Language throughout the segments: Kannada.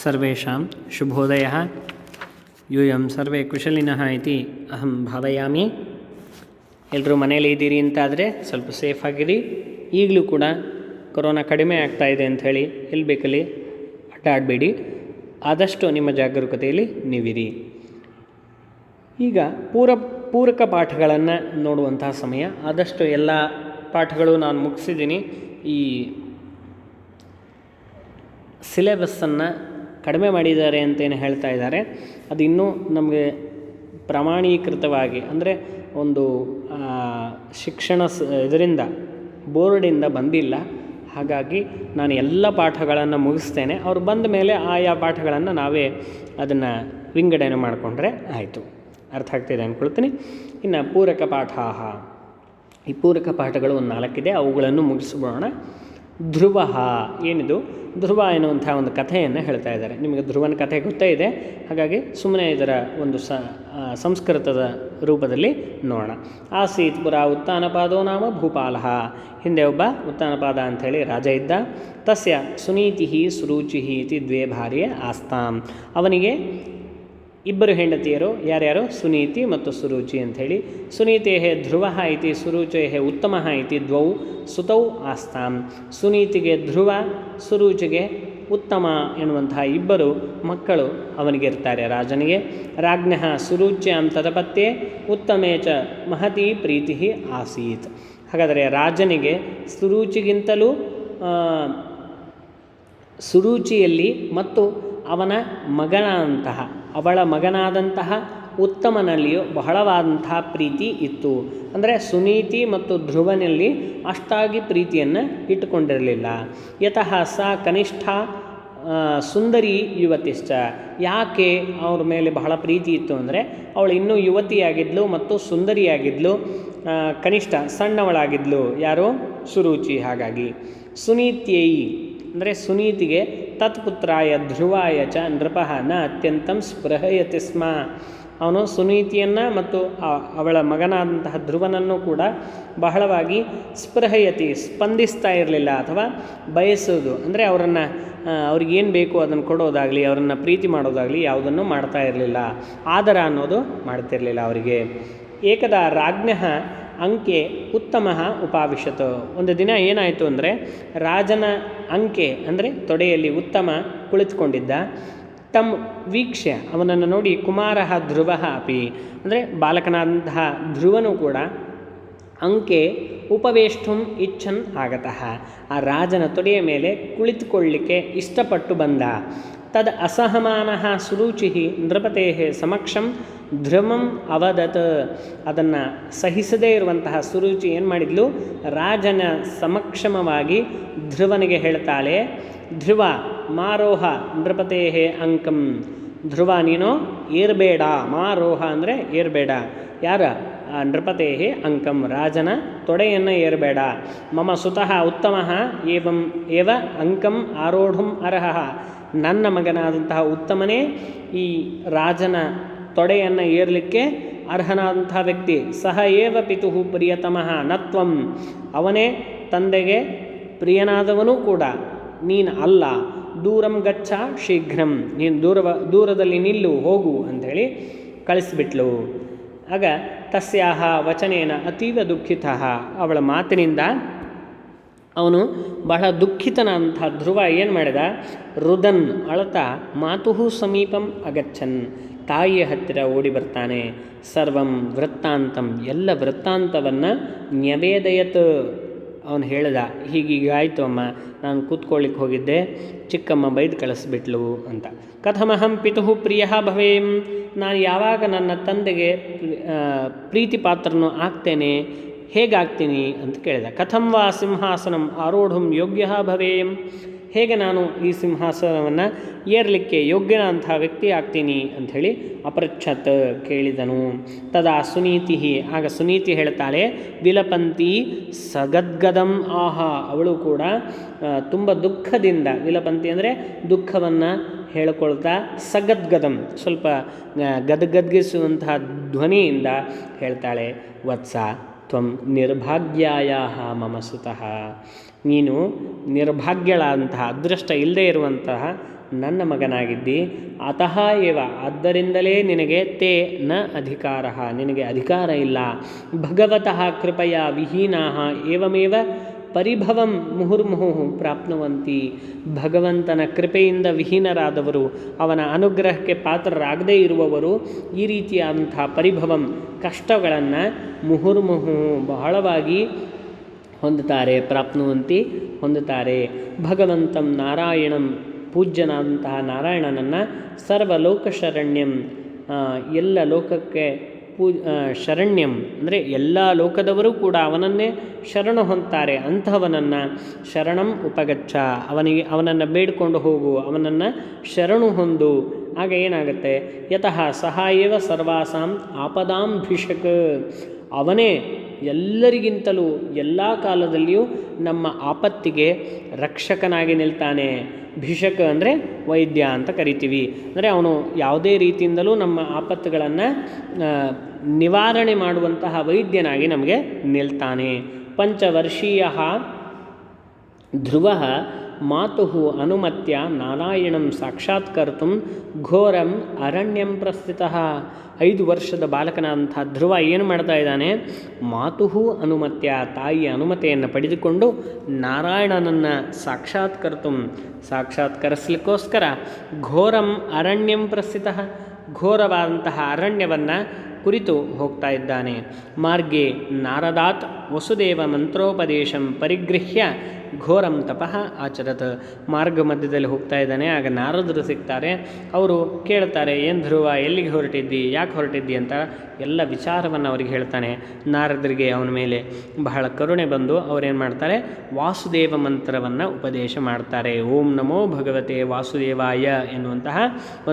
ಸರ್ವೇಷಾಂ ಶುಭೋದಯಃ. ಯೂಯಂ ಸರ್ವೇ ಕುಶಲಿನಃ ಇತಿ ಅಹಂ ಭಾವಯಾಮಿ. ಎಲ್ಲರೂ ಮನೇಲಿ ಇದ್ದೀರಿ ಅಂತಾದರೆ ಸ್ವಲ್ಪ ಸೇಫ್ ಆಗಿರಿ. ಈಗಲೂ ಕೂಡ ಕೊರೋನಾ ಕಡಿಮೆ ಆಗ್ತಾಯಿದೆ ಅಂಥೇಳಿ ಎಲ್ಲಿ ಬೇಕಲ್ಲಿ ಅಡ್ಡಾಡಬೇಡಿ. ಆದಷ್ಟು ನಿಮ್ಮ ಜಾಗರೂಕತೆಯಲ್ಲಿ ನೀವಿರಿ. ಈಗ ಪೂರಕ ಪಾಠಗಳನ್ನು ನೋಡುವಂತಹ ಸಮಯ. ಆದಷ್ಟು ಎಲ್ಲ ಪಾಠಗಳು ನಾನು ಮುಗಿಸಿದ್ದೀನಿ. ಈ ಸಿಲೆಬಸ್ಸನ್ನು ಕಡಿಮೆ ಮಾಡಿದ್ದಾರೆ ಅಂತೇನು ಹೇಳ್ತಾ ಇದ್ದಾರೆ, ಅದು ಇನ್ನೂ ನಮಗೆ ಪ್ರಮಾಣೀಕೃತವಾಗಿ ಅಂದರೆ ಒಂದು ಶಿಕ್ಷಣ ಇದರಿಂದ ಬೋರ್ಡಿಂದ ಬಂದಿಲ್ಲ. ಹಾಗಾಗಿ ನಾನು ಎಲ್ಲ ಪಾಠಗಳನ್ನು ಮುಗಿಸ್ತೇನೆ. ಅವ್ರು ಬಂದ ಮೇಲೆ ಆಯಾ ಪಾಠಗಳನ್ನು ನಾವೇ ಅದನ್ನು ವಿಂಗಡಣೆ ಮಾಡಿಕೊಂಡ್ರೆ ಆಯಿತು. ಅರ್ಥ ಆಗ್ತಿದೆ ಅಂದ್ಕೊಳ್ತೀನಿ. ಇನ್ನು ಪೂರಕ ಪಾಠ, ಈ ಪೂರಕ ಪಾಠಗಳು ಒಂದು 4 ಇದೆ, ಅವುಗಳನ್ನು ಮುಗಿಸ್ಬಿಡೋಣ. ಧ್ರುವ ಏನಿದು? ಧ್ರುವ ಎನ್ನುವಂಥ ಒಂದು ಕಥೆಯನ್ನು ಹೇಳ್ತಾ ಇದ್ದಾರೆ. ನಿಮಗೆ ಧ್ರುವನ ಕಥೆ ಗೊತ್ತೇ ಇದೆ, ಹಾಗಾಗಿ ಸುಮ್ಮನೆ ಇದರ ಒಂದು ಸಂಸ್ಕೃತದ ರೂಪದಲ್ಲಿ ನೋಡೋಣ. ಆಸೀತ್ ಪುರ ಉತ್ತಾನಪಾದೋ ನಾಮ ಭೂಪಾಲಃ. ಹಿಂದೆ ಒಬ್ಬ ಉತ್ತಾನಪಾದ ಅಂಥೇಳಿ ರಾಜ ಇದ್ದ. ತಸ್ಯ ಸುನೀತಿ ಸುರುಚಿ ಇತಿ 2 ಭಾರ್ಯೆ ಆಸ್ತಾಂ. ಅವನಿಗೆ 2 ಹೆಂಡತಿಯರು. ಯಾರ್ಯಾರು? ಸುನೀತಿ ಮತ್ತು ಸುರುಚಿ ಅಂಥೇಳಿ. ಸುನೀತೆ ಧ್ರುವ ಇತಿ ಸುರುಚೇ ಉತ್ತಮ ಇತಿ 2 ಸುತೌ ಆಸ್ತಾಂ. ಸುನೀತಿಗೆ ಧ್ರುವ, ಸುರುಚಿಗೆ ಉತ್ತಮ ಎನ್ನುವಂತಹ 2 ಮಕ್ಕಳು ಅವನಿಗಿರ್ತಾರೆ, ರಾಜನಿಗೆ. ರಾಜ್ಞಃ ಸುರುಚ್ಯಾಂ ತದಪತ್ಯೆ ಉತ್ತಮೇ ಚ ಮಹತಿ ಪ್ರೀತಿ ಆಸೀತ್. ಹಾಗಾದರೆ ರಾಜನಿಗೆ ಸುರುಚಿಗಿಂತಲೂ ಸುರುಚಿಯಲ್ಲಿ ಮತ್ತು ಅವಳ ಮಗನಾದಂತಹ ಉತ್ತಮನಲ್ಲಿಯೂ ಬಹಳವಾದಂತಹ ಪ್ರೀತಿ ಇತ್ತು. ಅಂದರೆ ಸುನೀತಿ ಮತ್ತು ಧ್ರುವನಲ್ಲಿ ಅಷ್ಟಾಗಿ ಪ್ರೀತಿಯನ್ನು ಇಟ್ಟುಕೊಂಡಿರಲಿಲ್ಲ. ಯತಃ ಸ ಕನಿಷ್ಠ ಸುಂದರಿ ಯುವತಿಶ್ಚ. ಯಾಕೆ ಅವ್ರ ಮೇಲೆ ಬಹಳ ಪ್ರೀತಿ ಇತ್ತು ಅಂದರೆ, ಅವಳು ಇನ್ನೂ ಯುವತಿಯಾಗಿದ್ಲು ಮತ್ತು ಸುಂದರಿಯಾಗಿದ್ಲು, ಕನಿಷ್ಠ ಸಣ್ಣವಳಾಗಿದ್ಲು. ಯಾರು? ಸುರುಚಿ. ಹಾಗಾಗಿ ಸುನೀತ್ಯೈ ಅಂದರೆ ಸುನೀತಿಗೆ ತತ್ಪುತ್ರಾಯ ಧ್ರುವಾಯ ಚ ನೃಪಃ ನ ಅತ್ಯಂತಂ ಸ್ಪೃಹಯತಿ ಸ್ಮ. ಅವನು ಸುನೀತಿಯನ್ನು ಮತ್ತು ಅವಳ ಮಗನಾದಂತಹ ಧ್ರುವನನ್ನು ಕೂಡ ಬಹಳವಾಗಿ ಸ್ಪೃಹಯತಿ ಸ್ಪಂದಿಸ್ತಾ ಇರಲಿಲ್ಲ, ಅಥವಾ ಬಯಸೋದು ಅಂದರೆ ಅವ್ರಿಗೇನು ಬೇಕು ಅದನ್ನು ಕೊಡೋದಾಗಲಿ, ಅವರನ್ನು ಪ್ರೀತಿ ಮಾಡೋದಾಗಲಿ ಯಾವುದನ್ನು ಮಾಡ್ತಾ ಇರಲಿಲ್ಲ. ಆದರ ಅನ್ನೋದು ಮಾಡ್ತಿರಲಿಲ್ಲ ಅವರಿಗೆ. ಏಕದಾ ರಾಜ್ಞಃ ಅಂಕೆ ಉತ್ತಮ ಉಪಾವಿಶತ್. ಒಂದು ದಿನ ಏನಾಯಿತು ಅಂದರೆ, ರಾಜನ ಅಂಕೆ ಅಂದರೆ ತೊಡೆಯಲ್ಲಿ ಉತ್ತಮ ಕುಳಿತುಕೊಂಡಿದ್ದ. ತಮ್ಮ ವೀಕ್ಷ್ಯ ಅವನನ್ನು ನೋಡಿ ಕುಮಾರ ಧ್ರುವ ಅಪಿ ಅಂದರೆ ಬಾಲಕನಾದಂತಹ ಧ್ರುವನು ಕೂಡ ಅಂಕೆ ಉಪವೇಷ್ಟುಂ ಇಚ್ಛನ್ ಆಗತಃ ಆ ರಾಜನ ತೊಡೆಯ ಮೇಲೆ ಕುಳಿತುಕೊಳ್ಳಲಿಕ್ಕೆ ಇಷ್ಟಪಟ್ಟು ಬಂದ. ತದ್ ಅಸಹಮಾನಃ ಸುರುಚಿ ನೃಪತೆ ಸಮಕ್ಷಂ ಧ್ರುವಂ ಅವದತ್. ಅದನ್ನು ಸಹಿಸದೇ ಇರುವಂತಹ ಸುರುಚಿ ಏನು ಮಾಡಿದ್ಲು? ರಾಜನ ಸಮಕ್ಷಮವಾಗಿ ಧ್ರುವನಿಗೆ ಹೇಳ್ತಾಳೆ, ಧ್ರುವ ಮಾರೋಹ ನೃಪತೆ ಅಂಕಂ. ಧ್ರುವ ನೀನು ಏರಬೇಡ. ಮಾರೋಹ ಅಂದರೆ ಏರಬೇಡ. ಯಾರ? ನೃಪತೆ ಅಂಕಂ, ರಾಜನ ತೊಡೆಯನ್ನು ಏರಬೇಡ. ಮಮ ಸುತಃ ಉತ್ತಮ ಏವ ಅಂಕಂ ಆರೋಢುಂ ಅರ್ಹಃ. ನನ್ನ ಮಗನಾದಂತಹ ಉತ್ತಮನೇ ಈ ರಾಜನ ತೊಡೆಯನ್ನು ಏರಲಿಕ್ಕೆ ಅರ್ಹನಾದಂತಹ ವ್ಯಕ್ತಿ. ಸಹ ಏವ ಪಿತುಃ ಪ್ರಿಯತಮಃ ನತ್ವಂ. ಅವನೇ ತಂದೆಗೆ ಪ್ರಿಯನಾದವನೂ ಕೂಡ ನೀನು ಅಲ್ಲ. ದೂರಂ ಗಚ್ಚ ಶೀಘ್ರಂ. ನೀನು ದೂರದಲ್ಲಿ ನಿಲ್ಲು, ಹೋಗು ಅಂಥೇಳಿ ಕಳಿಸಿಬಿಟ್ಲು. ಆಗ ತಸ್ಯಾಹ ವಚನೇನ ಅತೀವ ದುಃಖಿತಃ. ಅವಳ ಮಾತಿನಿಂದ ಅವನು ಬಹಳ ದುಃಖಿತನಾದಂಥ ಧ್ರುವ ಏನು ಮಾಡಿದ? ರುದನ್ ಅಳತಾ ಮಾತುಹು ಸಮೀಪಂ ಅಗಚ್ಚನ್. ತಾಯಿಯ ಹತ್ತಿರ ಓಡಿ ಬರ್ತಾನೆ. ಸರ್ವಂ ವೃತ್ತಾಂತಂ ಎಲ್ಲ ವೃತ್ತಾಂತವನ್ನು ನ್ಯವೇದಯತ್. ಅವನು ಹೇಳ್ದ, ಹೀಗೀಗಾಯಿತು ಅಮ್ಮ, ನಾನು ಕೂತ್ಕೊಳ್ಳಿಕ್ಕೆ ಹೋಗಿದ್ದೆ, ಚಿಕ್ಕಮ್ಮ ಬೈದು ಕಳಿಸ್ಬಿಟ್ಲು ಅಂತ. ಕಥಮಹಂ ಪಿತುಃ ಪ್ರಿಯ ಭವೇಂ. ನಾನು ಯಾವಾಗ ನನ್ನ ತಂದೆಗೆ ಪ್ರೀತಿ ಪಾತ್ರನು ಆಗ್ತೇನೆ, ಹೇಗಾಗ್ತೀನಿ ಅಂತ ಕೇಳಿದ. ಕಥಂ ವಾ ಸಿಂಹಾಸನಂ ಆರೋಢುಂ ಯೋಗ್ಯ ಭವೇಂ. ಹೇಗೆ ನಾನು ಈ ಸಿಂಹಾಸನವನ್ನು ಏರಲಿಕ್ಕೆ ಯೋಗ್ಯನಂತಹ ವ್ಯಕ್ತಿ ಆಗ್ತೀನಿ ಅಂಥೇಳಿ ಅಪೃಚ್ಛತ್ ಕೇಳಿದನು. ತದಾ ಸುನೀತಿ. ಆಗ ಸುನೀತಿ ಹೇಳ್ತಾಳೆ, ವಿಲಪಂತಿ ಸಗದ್ಗದಂ ಆಹಾ. ಅವಳು ಕೂಡ ತುಂಬ ದುಃಖದಿಂದ, ವಿಲಪಂತಿ ಅಂದರೆ ದುಃಖವನ್ನು ಹೇಳ್ಕೊಳ್ತಾ, ಸಗದ್ಗದಂ ಸ್ವಲ್ಪ ಗದ್ಗದ್ಗಿಸುವಂತಹ ಧ್ವನಿಯಿಂದ ಹೇಳ್ತಾಳೆ, ವತ್ಸ ತ್ವಂ ನಿರ್ಭಾಗ್ಯಾಯಾಹ ಮಮ ಸುತಃ, ನೀನು ನಿರ್ಭಾಗ್ಯಳಾದಂತಹ ಅದೃಷ್ಟ ಇಲ್ಲದೆ ಇರುವಂತಹ ನನ್ನ ಮಗನಾಗಿದ್ದಿ. ಅತಃ ಏವ, ಆದ್ದರಿಂದಲೇ ನಿನಗೆ ತೇ ನ ಅಧಿಕಾರ, ನಿನಗೆ ಅಧಿಕಾರ ಇಲ್ಲ. ಭಗವತಃ ಕೃಪೆಯ ವಿಹೀನಾಃ ಏವಮೇವ ಪರಿಭವಂ ಮುಹುರ್ಮುಹುಃ ಪ್ರಾಪ್ನುವಂತಿ, ಭಗವಂತನ ಕೃಪೆಯಿಂದ ವಿಹೀನರಾದವರು, ಅವನ ಅನುಗ್ರಹಕ್ಕೆ ಪಾತ್ರರಾಗದೇ ಇರುವವರು ಈ ರೀತಿಯಾದಂಥ ಪರಿಭವಂ ಕಷ್ಟಗಳನ್ನು ಮುಹುರ್ಮುಹುಃ ಬಹಳವಾಗಿ ಹೊಂದುತ್ತಾರೆ, ಪ್ರಾಪ್ನುವಂತಿ ಹೊಂದುತ್ತಾರೆ. ಭಗವಂತಂ ನಾರಾಯಣಂ, ಪೂಜ್ಯನಾದಂತಹ ನಾರಾಯಣನನ್ನು ಸರ್ವಲೋಕಶರಣ್ಯಂ, ಎಲ್ಲ ಲೋಕಕ್ಕೆ ಶರಣ್ಯಂ ಅಂದರೆ ಎಲ್ಲ ಲೋಕದವರು ಕೂಡ ಅವನನ್ನೇ ಶರಣು ಹೊಂದ್ತಾರೆ. ಅಂತಹವನನ್ನು ಶರಣಂ ಉಪಗಚ್ಚ, ಅವನನ್ನು ಬೇಡಿಕೊಂಡು ಹೋಗು, ಅವನನ್ನು ಶರಣು ಹೊಂದು. ಆಗ ಏನಾಗುತ್ತೆ, ಯತಃ ಸಹ ಏವ ಸರ್ವಾಸಾಂ ಆಪದಾಂ ಭಿಷಕ್, ಅವನೇ ಎಲ್ಲರಿಗಿಂತಲೂ ಎಲ್ಲ ಕಾಲದಲ್ಲಿಯೂ ನಮ್ಮ ಆಪತ್ತಿಗೆ ರಕ್ಷಕನಾಗಿ ನಿಲ್ತಾನೆ. ಭಿಷಕ್ ಅಂದರೆ ವೈದ್ಯ ಅಂತ ಕರಿತೀವಿ. ಅಂದರೆ ಅವನು ಯಾವುದೇ ರೀತಿಯಿಂದಲೂ ನಮ್ಮ ಆಪತ್ತುಗಳನ್ನು ನಿವಾರಣೆ ಮಾಡುವಂತಹ ವೈದ್ಯನಾಗಿ ನಮಗೆ ನಿಲ್ತಾನೆ. ಪಂಚವರ್ಷೀಯ ಧ್ರುವ ಮಾತುಃ ಅನುಮತ್ಯ ನಾರಾಯಣಂ ಸಾಕ್ಷಾತ್ಕರ್ತು ಘೋರಂ ಅರಣ್ಯಂ ಪ್ರಸ್ಥಿತಃ. 5 ವರ್ಷದ ಬಾಲಕನಾದಂಥ ಧ್ರುವ ಏನು ಮಾಡ್ತಾ ಇದ್ದಾನೆ, ಮಾತುಃ ಅನುಮತ್ಯ, ತಾಯಿಯ ಅನುಮತಿಯನ್ನು ಪಡೆದುಕೊಂಡು ನಾರಾಯಣನನ್ನು ಸಾಕ್ಷಾತ್ಕರಿಸಲಿಕ್ಕೋಸ್ಕರ ಘೋರಂ ಅರಣ್ಯಂ ಪ್ರಸ್ಥಿತಃ, ಘೋರವಾದಂತಹ ಅರಣ್ಯವನ್ನು ಕುರಿತು ಹೋಗ್ತಾ ಇದ್ದಾನೆ. ಮಾರ್ಗೆ ನಾರದಾತ್ ವಸುದೇವ ಮಂತ್ರೋಪದೇಶಂ ಪರಿಗೃಹ್ಯ ಘೋರಂ ತಪಃ ಆಚರತ್. ಮಾರ್ಗ ಮಧ್ಯದಲ್ಲಿ ಹೋಗ್ತಾ ಇದ್ದಾನೆ. ಆಗ ನಾರದರು ಸಿಗ್ತಾರೆ. ಅವರು ಕೇಳ್ತಾರೆ, ಏನು ಧ್ರುವ, ಎಲ್ಲಿಗೆ ಹೊರಟಿದ್ದಿ, ಯಾಕೆ ಹೊರಟಿದ್ದಿ ಅಂತ ಎಲ್ಲ ವಿಚಾರವನ್ನು ಅವ್ರಿಗೆ ಹೇಳ್ತಾನೆ. ನಾರದರಿಗೆ ಅವನ ಮೇಲೆ ಬಹಳ ಕರುಣೆ ಬಂದು ಅವರೇನು ಮಾಡ್ತಾರೆ, ವಾಸುದೇವ ಮಂತ್ರವನ್ನು ಉಪದೇಶ ಮಾಡ್ತಾರೆ. ಓಂ ನಮೋ ಭಗವತೆ ವಾಸುದೇವಾಯ ಎನ್ನುವಂತಹ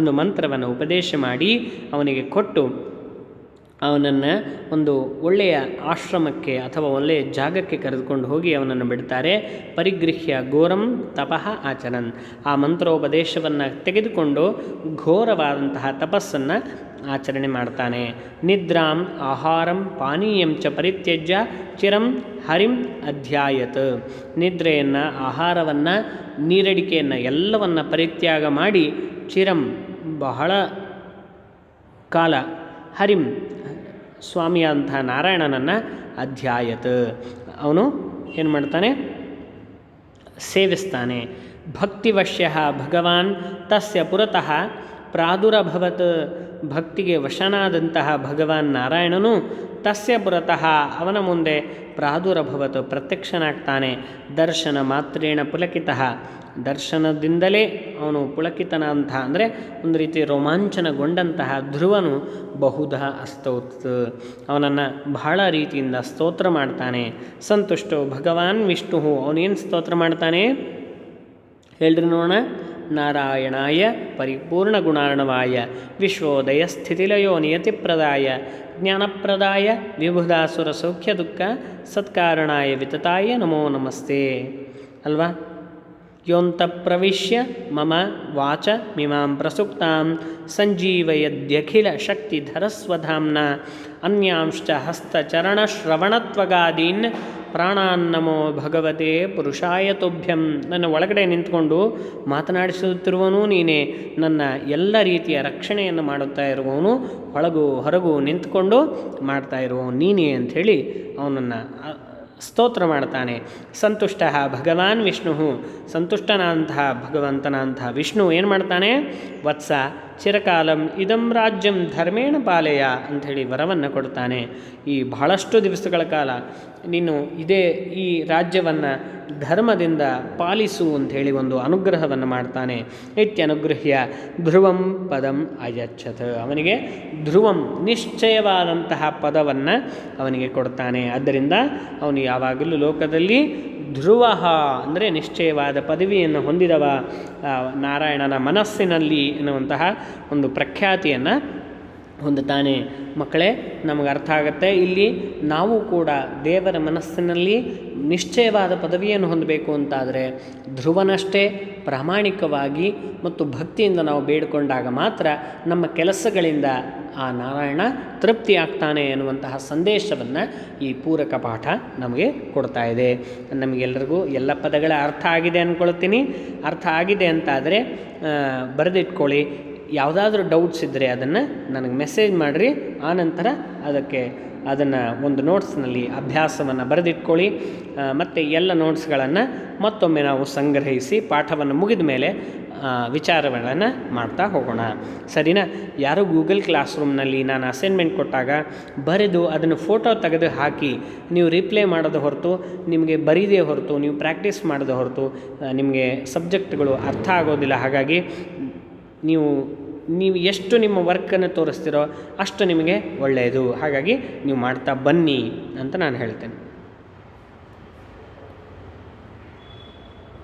ಒಂದು ಮಂತ್ರವನ್ನು ಉಪದೇಶ ಮಾಡಿ ಅವನಿಗೆ ಕೊಟ್ಟು ಅವನನ್ನು ಒಂದು ಒಳ್ಳೆಯ ಆಶ್ರಮಕ್ಕೆ ಅಥವಾ ಒಳ್ಳೆಯ ಜಾಗಕ್ಕೆ ಕರೆದುಕೊಂಡು ಹೋಗಿ ಅವನನ್ನು ಬಿಡ್ತಾರೆ. ಪರಿಗೃಹ್ಯ ಘೋರಂ ತಪಃ ಆಚರನ್, ಆ ಮಂತ್ರೋಪದೇಶವನ್ನು ತೆಗೆದುಕೊಂಡು ಘೋರವಾದಂತಹ ತಪಸ್ಸನ್ನು ಆಚರಣೆ ಮಾಡ್ತಾನೆ. ನಿದ್ರಾಂ ಆಹಾರಂ ಪಾನೀಯಂ ಚ ಪರಿತ್ಯಜ್ಯ ಚಿರಂ ಹರಿಂ ಅಧ್ಯಾಯತ್, ನಿದ್ರೆಯನ್ನು, ಆಹಾರವನ್ನು, ನೀರಡಿಕೆಯನ್ನು ಎಲ್ಲವನ್ನು ಪರಿತ್ಯಾಗ ಮಾಡಿ ಚಿರಂ ಬಹಳ ಕಾಲ ಹರಿಂ ಸ್ವಾಮಿಯಾದಂತಹ ನಾರಾಯಣನನ್ನು ಅಧ್ಯಾಯತ್ ಅವನು ಏನು ಮಾಡ್ತಾನೆ, ಸೇವಿಸ್ತಾನೆ. ಭಕ್ತಿವಶ್ಯ ಭಗವಾನ್ ತಸ್ಯ ಪುರತಃ ಪ್ರಾದುರಭವತ್, ಭಕ್ತಿಗೆ ವಶನಾದಂತಹ ಭಗವಾನ್ ನಾರಾಯಣನು ತಸ್ಯ ಪುರತಃ ಅವನ ಮುಂದೆ ಪ್ರಾದುರಭವತ್ ಪ್ರತ್ಯಕ್ಷನಾಗ್ತಾನೆ. ದರ್ಶನ ಮಾತ್ರೇಣ ಪುಲಕಿತಃ, ದರ್ಶನದಿಂದಲೇ ಅವನು ಪುಳಕಿತನಾದಂತಹ ಅಂದರೆ ಒಂದು ರೀತಿ ರೋಮಾಂಚನಗೊಂಡಂತಹ ಧ್ರುವನು ಬಹುಧಾ ಅಸ್ತೌತ್, ಅವನನ್ನು ಬಹಳ ರೀತಿಯಿಂದ ಸ್ತೋತ್ರ ಮಾಡ್ತಾನೆ. ಸಂತುಷ್ಟೋ ಭಗವಾನ್ ವಿಷ್ಣು, ಅವನೇನು ಸ್ತೋತ್ರ ಮಾಡ್ತಾನೆ ಹೇಳ್ರಿ ನೋಡೋಣ. ನಾರಾಯಣಾಯ ಪರಿಪೂರ್ಣ ಗುಣಾರ್ಣವಾಯ ವಿಶ್ವೋದಯ ಸ್ಥಿತಿಲಯೋ ನಿಯತಿಪ್ರದಾಯ ಜ್ಞಾನಪ್ರದಾಯ ವಿಬುಧಾಸುರ ಸೌಖ್ಯ ದುಃಖ ಸತ್ಕಾರಣಾಯ ವಿತತಾಯ ನಮೋ ನಮಸ್ತೆ ಅಲ್ವಾ. ಯೋಂತ ಪ್ರವಿಶ್ಯ ಮಮ ವಾಚ ಮಿಮಾಂ ಪ್ರಸುಪ್ತಾಂ ಸಂಜೀವಯದ್ಯಖಿಲ ಶಕ್ತಿಧರಸ್ವಧಾಮ್ನ ಅನ್ಯಾಂಶ್ಚ ಹಸ್ತಚರಣಶ್ರವಣತ್ವಗಾದೀನ್ ಪ್ರಾಣಾನ್ನಮೋ ಭಗವತೆ ಪುರುಷಾಯ ತುಭ್ಯಂ. ನನ್ನ ಒಳಗಡೆ ನಿಂತ್ಕೊಂಡು ಮಾತನಾಡಿಸುತ್ತಿರುವವನು ನೀನೇ, ನನ್ನ ಎಲ್ಲ ರೀತಿಯ ರಕ್ಷಣೆಯನ್ನು ಮಾಡುತ್ತಾ ಇರುವವನು, ಒಳಗೂ ಹೊರಗೂ ನಿಂತ್ಕೊಂಡು ಮಾಡ್ತಾ ಇರುವವನು ನೀನೇ ಅಂಥೇಳಿ ಅವನನ್ನು ಸ್ತೋತ್ರ ಮಾಡ್ತಾನೆ. ಸಂತುಷ್ಟ ಭಗವಾನ್ ವಿಷ್ಣು, ಸಂತುಷ್ಟನಾದಂತಹ ಭಗವಂತನಂತಹ ವಿಷ್ಣು ಏನು ಮಾಡ್ತಾನೆ, ವತ್ಸ ಚಿರಕಾಲಂ ಇದಂ ರಾಜ್ಯಂ ಧರ್ಮೇಣ ಪಾಲಯ ಅಂಥೇಳಿ ವರವನ್ನು ಕೊಡ್ತಾನೆ. ಈ ಬಹಳಷ್ಟು ದಿವಸಗಳ ಕಾಲ ನೀನು ಈ ರಾಜ್ಯವನ್ನು ಧರ್ಮದಿಂದ ಪಾಲಿಸು ಅಂಥೇಳಿ ಒಂದು ಅನುಗ್ರಹವನ್ನು ಮಾಡ್ತಾನೆ. ಇತ್ಯನುಗೃಹ್ಯ ಧ್ರುವಂ ಪದಂ ಅಯಚ್ಛತ್, ಅವನಿಗೆ ಧ್ರುವಂ ನಿಶ್ಚಯವಾದಂತಹ ಪದವನ್ನು ಅವನಿಗೆ ಕೊಡ್ತಾನೆ. ಆದ್ದರಿಂದ ಅವನು ಯಾವಾಗಲೂ ಲೋಕದಲ್ಲಿ ಧ್ರುವ ಅಂದರೆ ನಿಶ್ಚಯವಾದ ಪದವಿಯನ್ನು ಹೊಂದಿದವ, ನಾರಾಯಣನ ಮನಸ್ಸಿನಲ್ಲಿ ಎನ್ನುವಂತಹ ಒಂದು ಪ್ರಖ್ಯಾತಿಯನ್ನು ಹೊಂದುತ್ತಾನೆ. ಮಕ್ಕಳೇ, ನಮಗೆ ಅರ್ಥ ಆಗುತ್ತೆ, ಇಲ್ಲಿ ನಾವು ಕೂಡ ದೇವರ ಮನಸ್ಸಿನಲ್ಲಿ ನಿಶ್ಚಯವಾದ ಪದವಿಯನ್ನು ಹೊಂದಬೇಕು ಅಂತಾದರೆ ಧ್ರುವನಷ್ಟೇ ಪ್ರಾಮಾಣಿಕವಾಗಿ ಮತ್ತು ಭಕ್ತಿಯಿಂದ ನಾವು ಬೇಡಿಕೊಂಡಾಗ ಮಾತ್ರ ನಮ್ಮ ಕೆಲಸಗಳಿಂದ ಆ ನಾರಾಯಣ ತೃಪ್ತಿ ಆಗ್ತಾನೆ ಎನ್ನುವಂತಹ ಸಂದೇಶವನ್ನು ಈ ಪೂರಕ ಪಾಠ ನಮಗೆ ಕೊಡ್ತಾ ಇದೆ. ನಮಗೆಲ್ಲರಿಗೂ ಎಲ್ಲ ಪದಗಳ ಅರ್ಥ ಆಗಿದೆ ಅಂದ್ಕೊಳ್ತೀನಿ. ಅರ್ಥ ಆಗಿದೆ ಅಂತಾದರೆ ಬರೆದಿಟ್ಕೊಳ್ಳಿ. ಯಾವುದಾದ್ರೂ ಡೌಟ್ಸ್ ಇದ್ದರೆ ಅದನ್ನು ನನಗೆ ಮೆಸೇಜ್ ಮಾಡಿರಿ. ಆನಂತರ ಅದನ್ನು ಒಂದು ನೋಟ್ಸ್ನಲ್ಲಿ ಅಭ್ಯಾಸವನ್ನು ಬರೆದಿಟ್ಕೊಳ್ಳಿ. ಮತ್ತು ಎಲ್ಲ ನೋಟ್ಸ್ಗಳನ್ನು ಮತ್ತೊಮ್ಮೆ ನಾವು ಸಂಗ್ರಹಿಸಿ ಪಾಠವನ್ನು ಮುಗಿದ ಮೇಲೆ ವಿಚಾರಗಳನ್ನು ಮಾಡ್ತಾ ಹೋಗೋಣ. ಸರಿನಾ? ಯಾರು ಗೂಗಲ್ ಕ್ಲಾಸ್ ರೂಮ್ನಲ್ಲಿ ನಾನು ಅಸೈನ್ಮೆಂಟ್ ಕೊಟ್ಟಾಗ ಬರೆದು ಅದನ್ನು ಫೋಟೋ ತೆಗೆದು ಹಾಕಿ ನೀವು ರಿಪ್ಲೈ ಮಾಡೋದು ಹೊರತು, ನಿಮಗೆ ಬರೀದೇ ಹೊರತು, ನೀವು ಪ್ರಾಕ್ಟೀಸ್ ಮಾಡೋದು ಹೊರತು ನಿಮಗೆ ಸಬ್ಜೆಕ್ಟ್ಗಳು ಅರ್ಥ ಆಗೋದಿಲ್ಲ. ಹಾಗಾಗಿ ನೀವು ಎಷ್ಟು ನಿಮ್ಮ ವರ್ಕನ್ನು ತೋರಿಸ್ತೀರೋ ಅಷ್ಟು ನಿಮಗೆ ಒಳ್ಳೆಯದು. ಹಾಗಾಗಿ ನೀವು ಮಾಡ್ತಾ ಬನ್ನಿ ಅಂತ ನಾನು ಹೇಳ್ತೇನೆ.